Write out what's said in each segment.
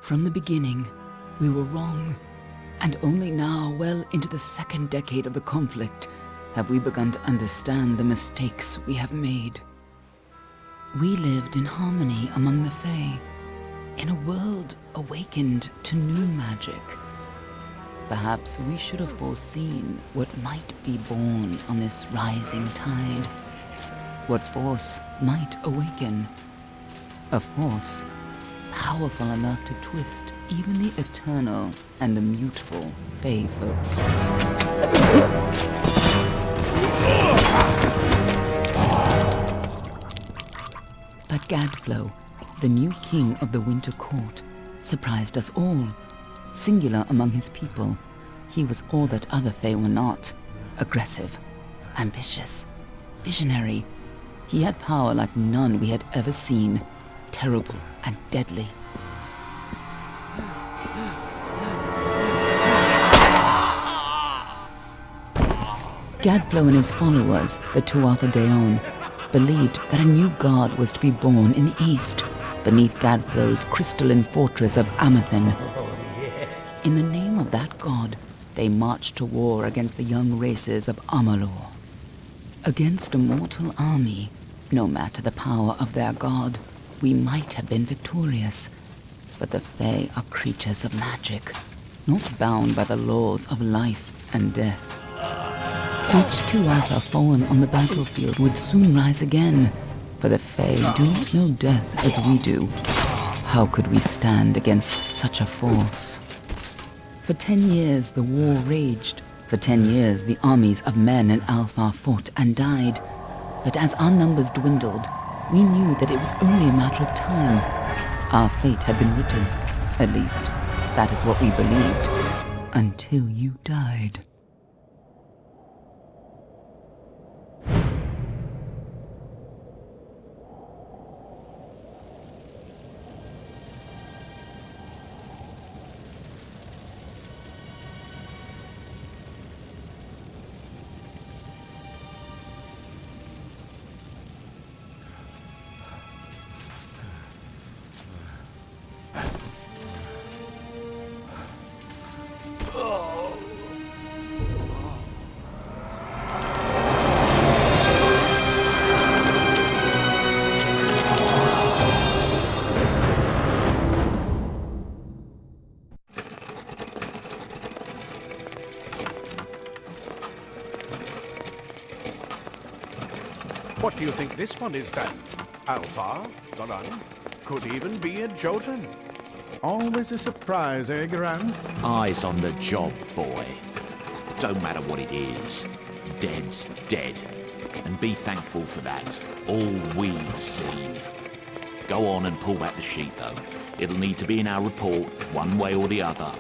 From the beginning, we were wrong, and only now, well into the second decade of the conflict, have we begun to understand the mistakes we have made. We lived in harmony among the Fae, in a world awakened to new magic. Perhaps we should have foreseen what might be born on this rising tide. What force might awaken. A force powerful enough to twist even the eternal and immutable Fae folk. But Gadflow, the new king of the Winter Court, surprised us all. Singular among his people, he was all that other Fae were not. Aggressive, ambitious, visionary. He had power like none we had ever seen. Terrible and deadly. Gadflow and his followers, the Tuatha Deon, believed that a new god was to be born in the east, beneath Gadflow's crystalline fortress of Amathan. In the name of that god, they marched to war against the young races of Amalur. Against a mortal army, no matter the power of their god, we might have been victorious. But the Fae are creatures of magic, not bound by the laws of life and death. Each Tuatha fallen on the battlefield would soon rise again, for the Fae do not know death as we do. How could we stand against such a force? For 10 years the war raged. For 10 years the armies of Men and Alpha fought and died. But as our numbers dwindled, we knew that it was only a matter of time. Our fate had been written. At least, that is what we believed. Until you died. What do you think this one is then? Alpha? Garan? Could even be a Jotun. Always a surprise, eh, Garan? Eyes on the job, boy. Don't matter what it is. Dead's dead. And be thankful for that. All we've seen. Go on and pull back the sheet, though. It'll need to be in our report, one way or the other.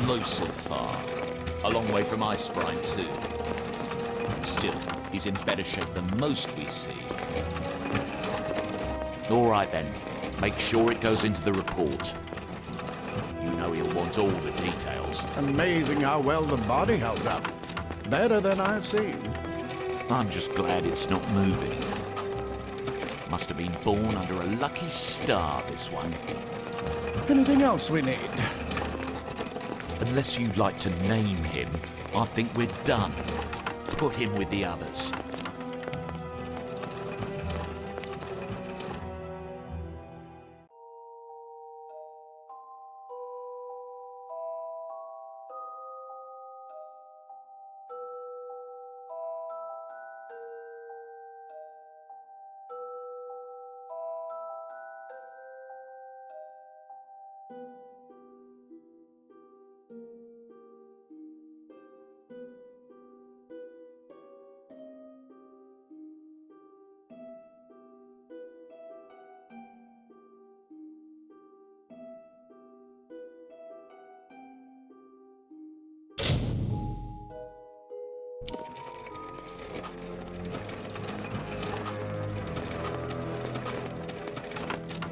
Low so far. A long way from Ice Brine, too. Still, he's in better shape than most we see. All right, then. Make sure it goes into the report. You know he'll want all the details. Amazing how well the body held up. Better than I've seen. I'm just glad it's not moving. Must have been born under a lucky star, this one. Anything else we need? Unless you'd like to name him, I think we're done. Put him with the others.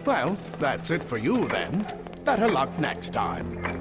Well, that's it for you then. Better luck next time.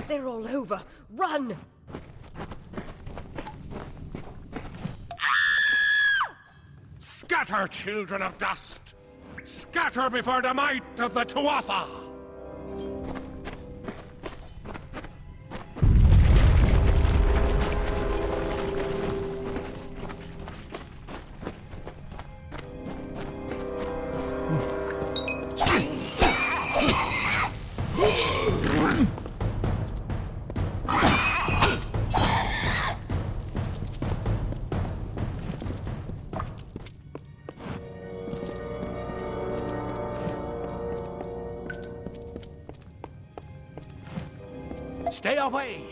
They're all over. Run! Scatter, children of dust! Scatter before the might of the Tuatha! Stay away!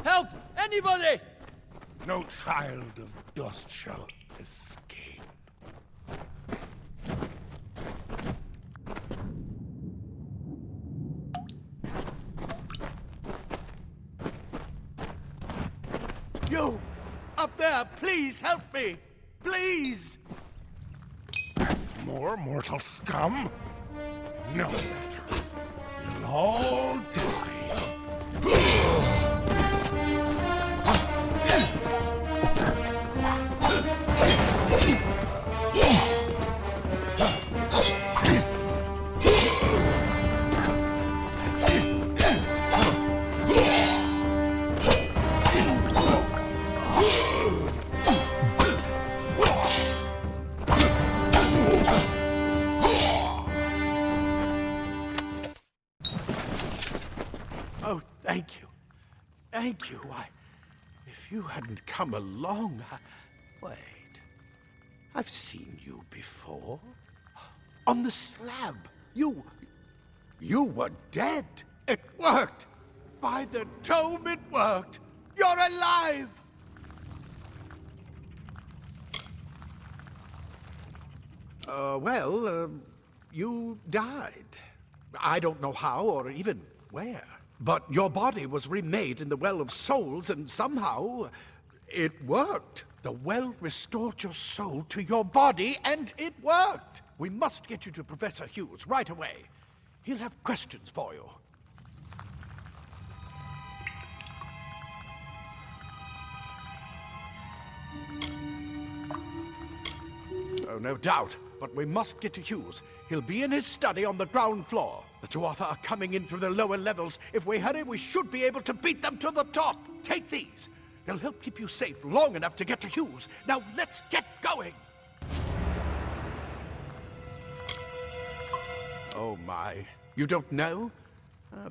Help! Anybody! No child of dust shall escape. You! Up there, please help me! Please! More mortal scum? No matter. You'll all die. Oh, thank you. Thank you. If you hadn't come along, Wait. I've seen you before. On the slab. You were dead. It worked. By the tome, it worked. You're alive. You died. I don't know how or even where. But your body was remade in the Well of Souls, and somehow it worked. The well restored your soul to your body, and it worked. We must get you to Professor Hughes right away. He'll have questions for you. Oh, no doubt. But we must get to Hughes. He'll be in his study on the ground floor. The Tuatha are coming in through the lower levels. If we hurry, we should be able to beat them to the top. Take these. They'll help keep you safe long enough to get to Hughes. Now, let's get going. Oh, my. You don't know?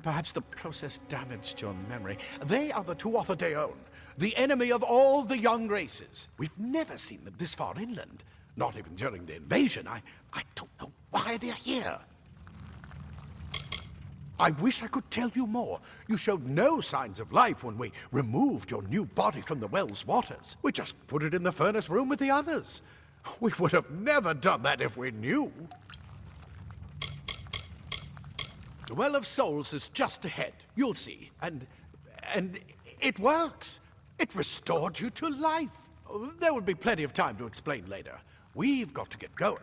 Perhaps the process damaged your memory. They are the Tuatha Deon, the enemy of all the young races. We've never seen them this far inland. Not even during the invasion. I don't know why they're here. I wish I could tell you more. You showed no signs of life when we removed your new body from the well's waters. We just put it in the furnace room with the others. We would have never done that if we knew. The Well of Souls is just ahead. You'll see. And it works. It restored you to life. There will be plenty of time to explain later. We've got to get going.